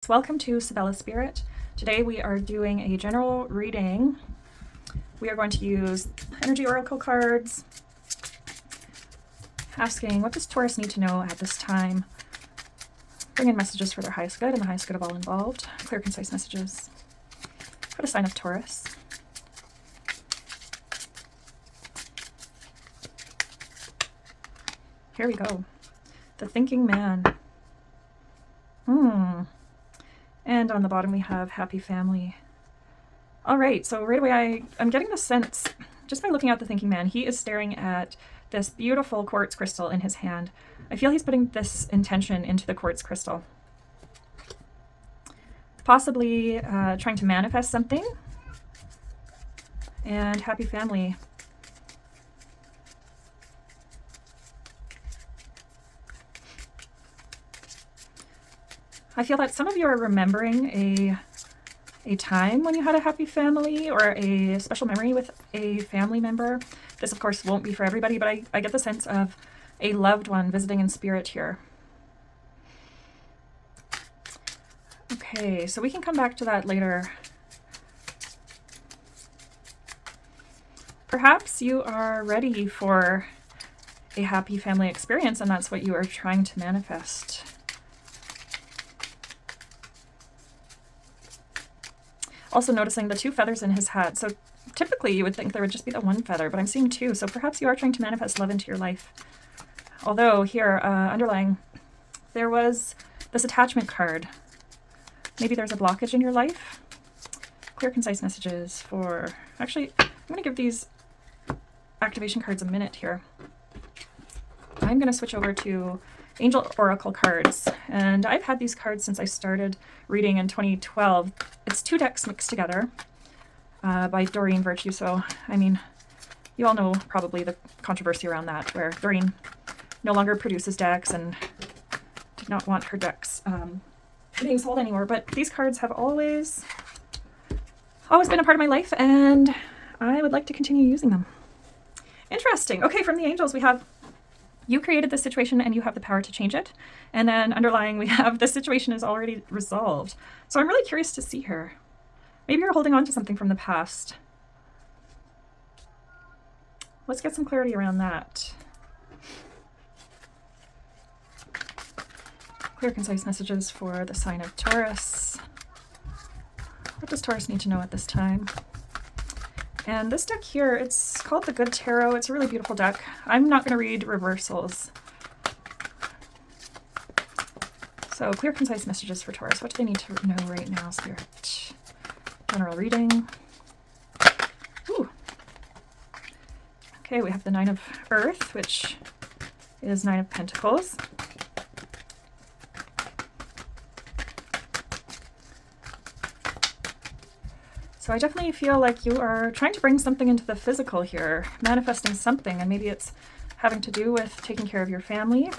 Welcome to Sabella Spirit. Today we are doing a general reading. We are going to use energy oracle cards, asking what does Taurus need to know at this time. Bring in messages for their highest good and the highest good of all involved. Clear, concise messages for the sign of Taurus. Here we go. The thinking man. And on the bottom we have happy family. All right, so right away I'm getting the sense, just by looking at the thinking man, he is staring at this beautiful quartz crystal in his hand. I feel he's putting this intention into the quartz crystal. Possibly trying to manifest something. And happy family. I feel that some of you are remembering a time when you had a happy family or a special memory with a family member. This, of course, won't be for everybody, but I get the sense of a loved one visiting in spirit here. Okay, so we can come back to that later. Perhaps you are ready for a happy family experience, and that's what you are trying to manifest. Also noticing the 2 feathers in his hat. So typically you would think there would just be the 1 feather, but I'm seeing 2. So perhaps you are trying to manifest love into your life. Although here, underlying, there was this attachment card. Maybe there's a blockage in your life. Clear, concise messages for... Actually, I'm going to give these activation cards a minute here. I'm going to switch over to Angel Oracle cards, and I've had these cards since I started reading in 2012. It's 2 decks mixed together by Doreen Virtue, so I mean, you all know probably the controversy around that, where Doreen no longer produces decks and did not want her decks being sold anymore, but these cards have always been a part of my life, and I would like to continue using them. Interesting. Okay, from the angels we have you created this situation and you have the power to change it. And then underlying we have the situation is already resolved. So I'm really curious to see her. Maybe you're holding on to something from the past. Let's get some clarity around that. Clear, concise messages for the sign of Taurus. What does Taurus need to know at this time? And this deck here, it's called the Good Tarot. It's a really beautiful deck. I'm not going to read reversals. So clear, concise messages for Taurus. What do they need to know right now, Spirit? General reading. Ooh. Okay, we have the 9 of Earth, which is 9 of Pentacles. So I definitely feel like you are trying to bring something into the physical here, manifesting something, and maybe it's having to do with taking care of your family.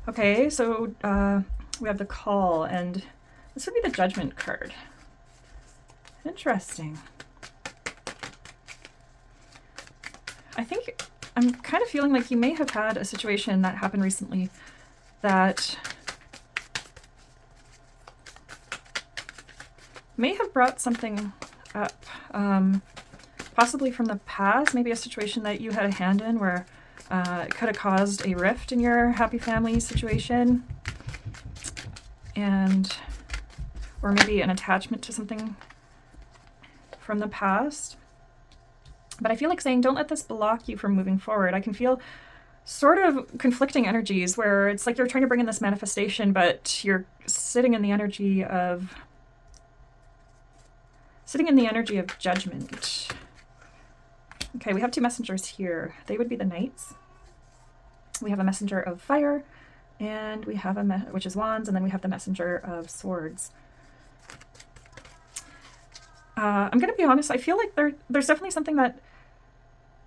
Okay, so we have the Call, and this would be the Judgment card. Interesting. I think I'm kind of feeling like you may have had a situation that happened recently that may have brought something up, possibly from the past, maybe a situation that you had a hand in where it could have caused a rift in your happy family situation, or maybe an attachment to something from the past. But I feel like saying, don't let this block you from moving forward. I can feel sort of conflicting energies where it's like you're trying to bring in this manifestation, but you're sitting in the energy of judgment. Okay, we have 2 messengers here. They would be the knights. We have a messenger of fire, and we have which is wands, and then we have the messenger of swords. I'm going to be honest, I feel like there's definitely something that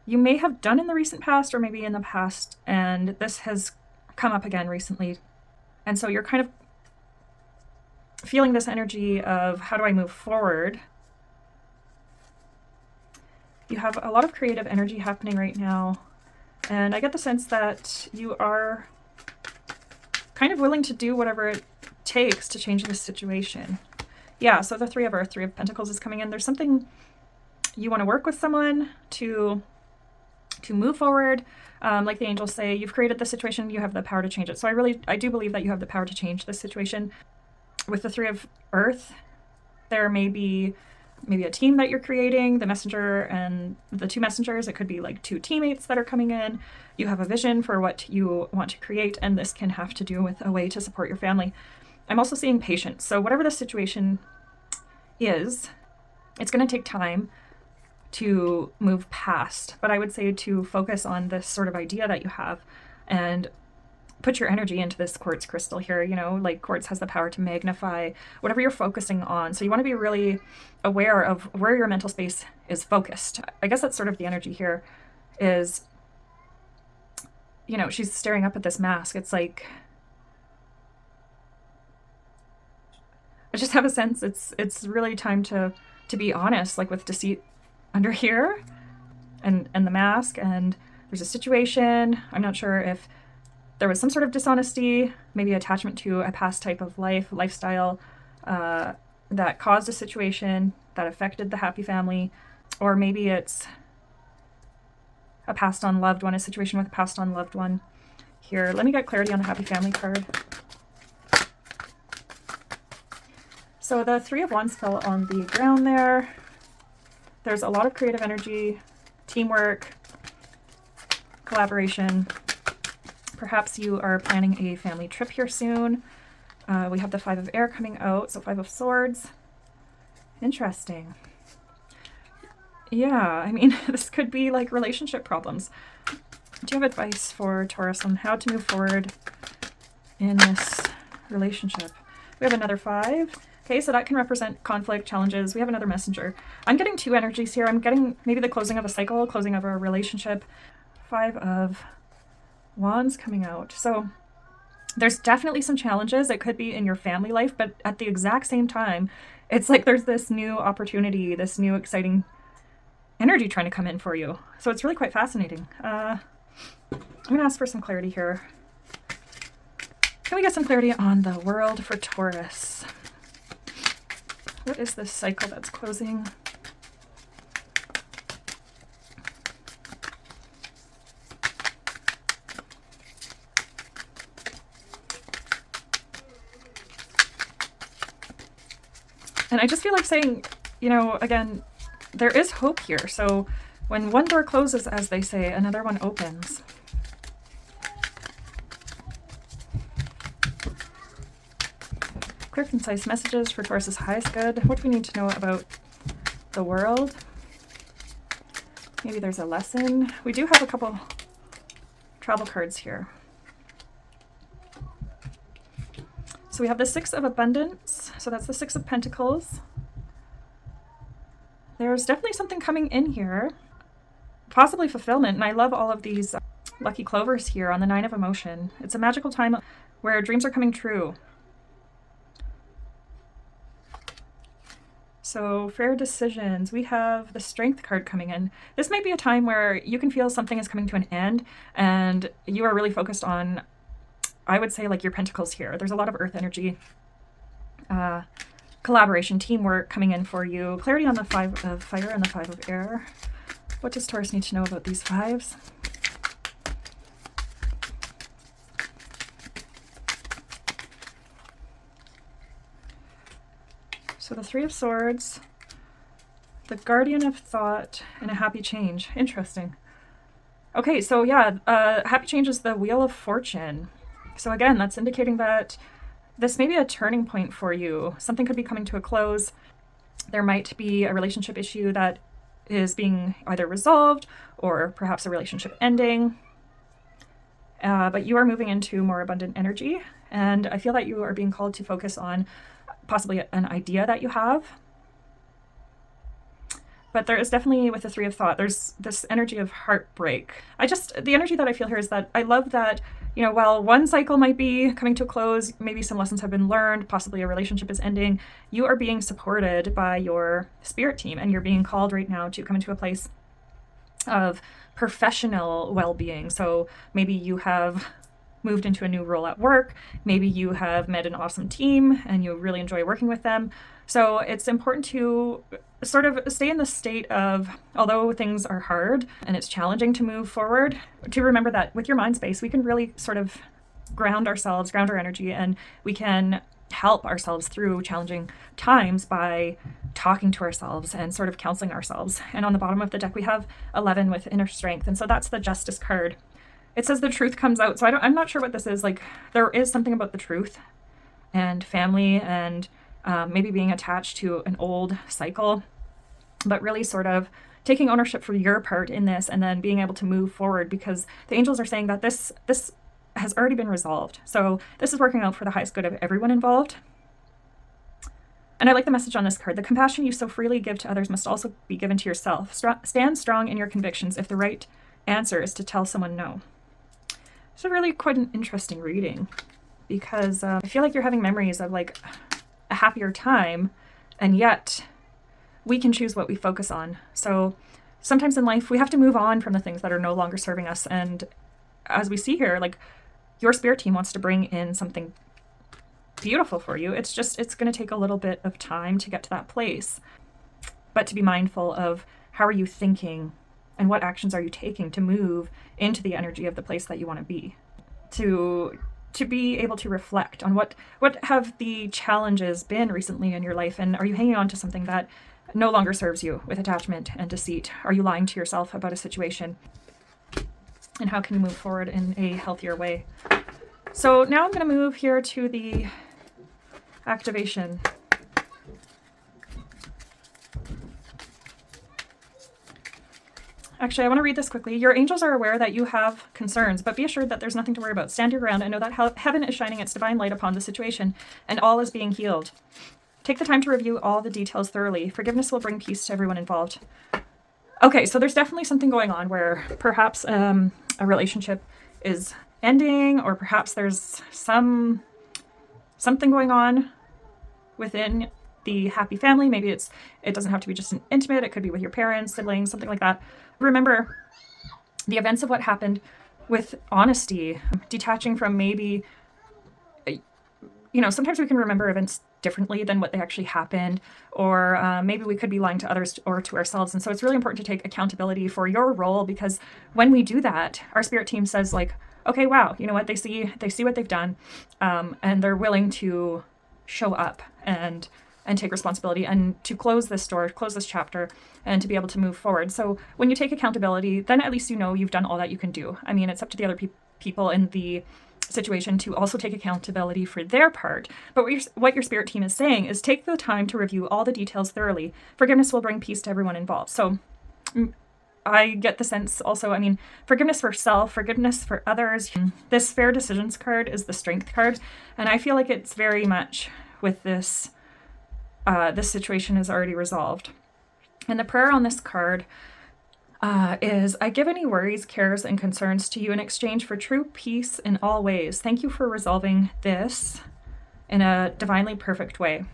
you may have done in the recent past, or maybe in the past, and this has come up again recently. And so you're kind of feeling this energy of, how do I move forward? You have a lot of creative energy happening right now, and I get the sense that you are kind of willing to do whatever it takes to change this situation. Yeah, so the Three of Earth, Three of Pentacles is coming in. There's something you want to work with someone to move forward. Like the angels say, you've created the situation, you have the power to change it. So I do believe that you have the power to change this situation. With the Three of Earth, there may be maybe a team that you're creating, the messenger and the two messengers. It could be like two teammates that are coming in. You have a vision for what you want to create, and this can have to do with a way to support your family. I'm also seeing patience. So whatever the situation is, it's going to take time to move past. But I would say to focus on this sort of idea that you have and put your energy into this quartz crystal here. You know, like quartz has the power to magnify whatever you're focusing on. So you want to be really aware of where your mental space is focused. I guess that's sort of the energy here is, you know, she's staring up at this mask. It's like, I just have a sense it's really time to be honest, like with deceit under here and the mask, and there's a situation. I'm not sure if there was some sort of dishonesty, maybe attachment to a past type of lifestyle that caused a situation that affected the happy family, or maybe it's a passed on loved one, a situation with a passed on loved one. Here, let me get clarity on the happy family card. So the Three of Wands fell on the ground there. There's a lot of creative energy, teamwork, collaboration. Perhaps you are planning a family trip here soon. We have the Five of Air coming out, so Five of Swords. Interesting. Yeah, I mean, this could be like relationship problems. Do you have advice for Taurus on how to move forward in this relationship? We have another Five. Okay, so that can represent conflict, challenges. We have another messenger. I'm getting two energies here. I'm getting maybe the closing of a cycle, closing of a relationship. Five of Wands coming out. So there's definitely some challenges. It could be in your family life, but at the exact same time, it's like there's this new opportunity, this new exciting energy trying to come in for you. So it's really quite fascinating. I'm going to ask for some clarity here. Can we get some clarity on the world for Taurus? What is this cycle that's closing? And I just feel like saying, you know, again, there is hope here. So when one door closes, as they say, another one opens. Clear, concise messages for Taurus's highest good. What do we need to know about the world? Maybe there's a lesson. We do have a couple travel cards here. So we have the Six of Abundance. So that's the Six of Pentacles. There's definitely something coming in here. Possibly fulfillment. And I love all of these lucky clovers here on the Nine of Emotion. It's a magical time where dreams are coming true. So fair decisions. We have the Strength card coming in. This might be a time where you can feel something is coming to an end and you are really focused on, I would say, like your pentacles here. There's a lot of earth energy, collaboration, teamwork coming in for you. Clarity on the Five of Fire and the Five of Air. What does Taurus need to know about these fives? So the Three of Swords, the Guardian of Thought, and a Happy Change. Interesting. Okay, so yeah, Happy Change is the Wheel of Fortune. So again, that's indicating that this may be a turning point for you. Something could be coming to a close. There might be a relationship issue that is being either resolved or perhaps a relationship ending. But you are moving into more abundant energy. And I feel that you are being called to focus on possibly an idea that you have. But there is definitely, with the Three of Thought, there's this energy of heartbreak. The energy that I feel here is that I love that, you know, while one cycle might be coming to a close, maybe some lessons have been learned, possibly a relationship is ending, you are being supported by your spirit team, and you're being called right now to come into a place of professional well-being. So maybe you have moved into a new role at work. Maybe you have met an awesome team and you really enjoy working with them. So it's important to sort of stay in the state of, although things are hard and it's challenging to move forward, to remember that with your mind space, we can really sort of ground ourselves, ground our energy, and we can help ourselves through challenging times by talking to ourselves and sort of counseling ourselves. And on the bottom of the deck, we have 11 with inner strength. And so that's the Justice card. It says the truth comes out. So I'm not sure what this is. Like, there is something about the truth and family and maybe being attached to an old cycle, but really sort of taking ownership for your part in this and then being able to move forward, because the angels are saying that this has already been resolved. So this is working out for the highest good of everyone involved. And I like the message on this card. The compassion you so freely give to others must also be given to yourself. Stand strong in your convictions if the right answer is to tell someone no. It's really quite an interesting reading, because I feel like you're having memories of like a happier time, and yet we can choose what we focus on. So sometimes in life we have to move on from the things that are no longer serving us. And as we see here, like, your spirit team wants to bring in something beautiful for you. It's going to take a little bit of time to get to that place, but to be mindful of how are you thinking and what actions are you taking to move into the energy of the place that you want to be, to be able to reflect on what have the challenges been recently in your life, and are you hanging on to something that no longer serves you with attachment and deceit? Are you lying to yourself about a situation? And how can you move forward in a healthier way? So now I'm going to move here to the activation. Actually, I want to read this quickly. Your angels are aware that you have concerns, but be assured that there's nothing to worry about. Stand your ground and know that heaven is shining its divine light upon the situation, and all is being healed. Take the time to review all the details thoroughly. Forgiveness will bring peace to everyone involved. Okay, so there's definitely something going on where perhaps a relationship is ending, or perhaps there's something going on within the happy family. Maybe it doesn't have to be just an intimate. It could be with your parents, siblings, something like that. Remember the events of what happened with honesty, detaching from maybe, sometimes we can remember events differently than what they actually happened, or maybe we could be lying to others or to ourselves. And so it's really important to take accountability for your role, because when we do that, our spirit team says like, okay, wow, you know what, they see what they've done, and they're willing to show up and take responsibility and to close this door, close this chapter, and to be able to move forward. So when you take accountability, then at least you know you've done all that you can do. I mean, it's up to the other people in the situation to also take accountability for their part. But what your spirit team is saying is take the time to review all the details thoroughly. Forgiveness will bring peace to everyone involved. So I get the sense also, I mean, forgiveness for self, forgiveness for others. This fair decisions card is the strength card. And I feel like it's very much with this situation is already resolved. And the prayer on this card is, I give any worries, cares, and concerns to you in exchange for true peace in all ways. Thank you for resolving this in a divinely perfect way.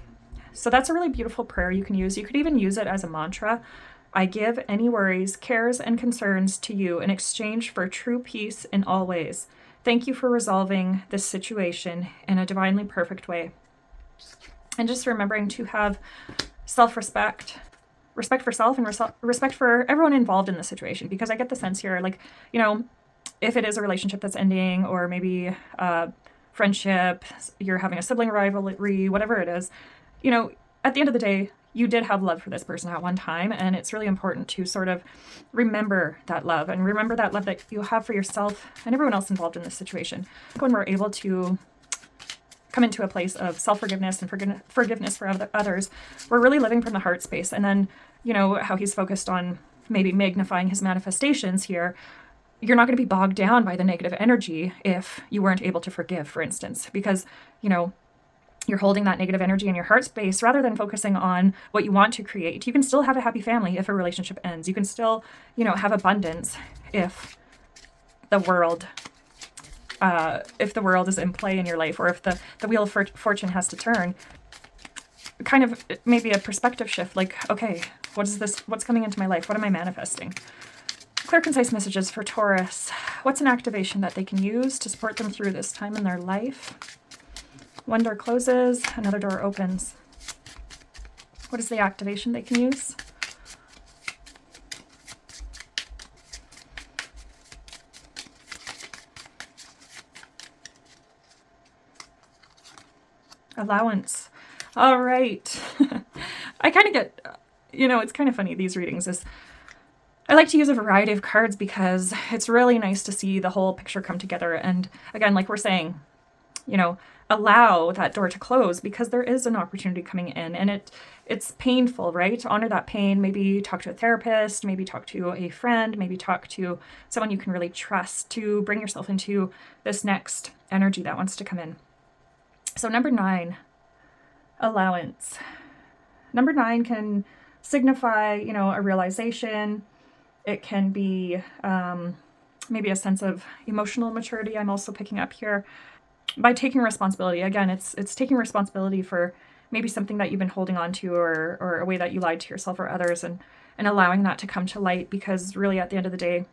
So that's a really beautiful prayer you can use. You could even use it as a mantra. I give any worries, cares, and concerns to you in exchange for true peace in all ways. Thank you for resolving this situation in a divinely perfect way. And just remembering to have self-respect, respect for self, and respect for everyone involved in the situation. Because I get the sense here, like, if it is a relationship that's ending, or maybe friendship, you're having a sibling rivalry, whatever it is, at the end of the day, you did have love for this person at one time, and it's really important to sort of remember that love, and remember that love that you have for yourself and everyone else involved in this situation. When we're able to come into a place of self-forgiveness and forgiveness for others, we're really living from the heart space. And then, how he's focused on maybe magnifying his manifestations here, you're not going to be bogged down by the negative energy if you weren't able to forgive, for instance, because, you're holding that negative energy in your heart space rather than focusing on what you want to create. You can still have a happy family if a relationship ends. You can still, have abundance if the world is in play in your life, or if the wheel of fortune has to turn. Kind of maybe a perspective shift, like, okay, what's coming into my life? What am I manifesting? Clear, concise messages for Taurus. What's an activation that they can use to support them through this time in their life? One door closes, another door opens. What is the activation they can use? Allowance. All right. I kind of get, it's kind of funny, these readings is I like to use a variety of cards because it's really nice to see the whole picture come together. And again, like we're saying, allow that door to close because there is an opportunity coming in, and it's painful, right? Honor that pain. Maybe talk to a therapist, maybe talk to a friend, maybe talk to someone you can really trust to bring yourself into this next energy that wants to come in. So number 9, allowance. Number 9 can signify, a realization. It can be maybe a sense of emotional maturity I'm also picking up here. By taking responsibility, again, it's taking responsibility for maybe something that you've been holding on to or a way that you lied to yourself or others and allowing that to come to light, because really at the end of the day,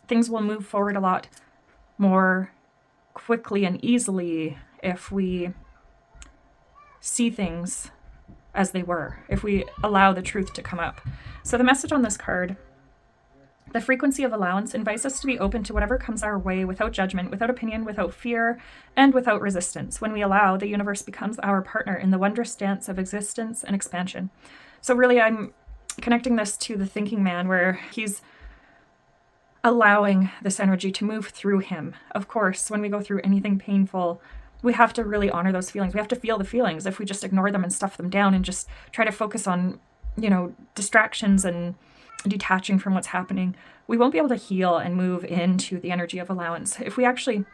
things will move forward a lot more quickly and easily if we see things as they were, if we allow the truth to come up. So the message on this card: the frequency of allowance invites us to be open to whatever comes our way without judgment, without opinion, without fear, and without resistance. When we allow, the universe becomes our partner in the wondrous dance of existence and expansion. So really, I'm connecting this to the thinking man, where he's allowing this energy to move through him. Of course, when we go through anything painful, we have to really honor those feelings. We have to feel the feelings. If we just ignore them and stuff them down and just try to focus on, distractions and detaching from what's happening, we won't be able to heal and move into the energy of allowance. If we actually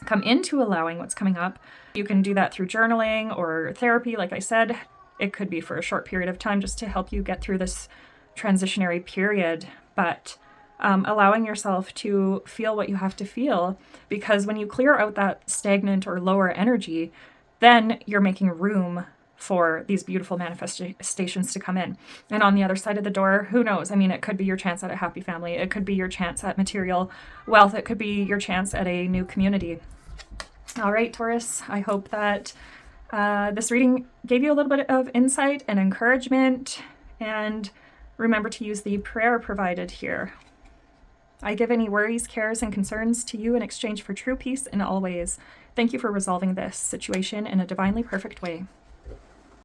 come into allowing what's coming up, you can do that through journaling or therapy. Like I said, it could be for a short period of time just to help you get through this transitionary period. But allowing yourself to feel what you have to feel, because when you clear out that stagnant or lower energy, then you're making room for these beautiful manifestations to come in. And on the other side of the door, who knows? I mean, it could be your chance at a happy family. It could be your chance at material wealth. It could be your chance at a new community. All right, Taurus, I hope that this reading gave you a little bit of insight and encouragement. And remember to use the prayer provided here. I give any worries, cares, and concerns to you in exchange for true peace in all ways. Thank you for resolving this situation in a divinely perfect way.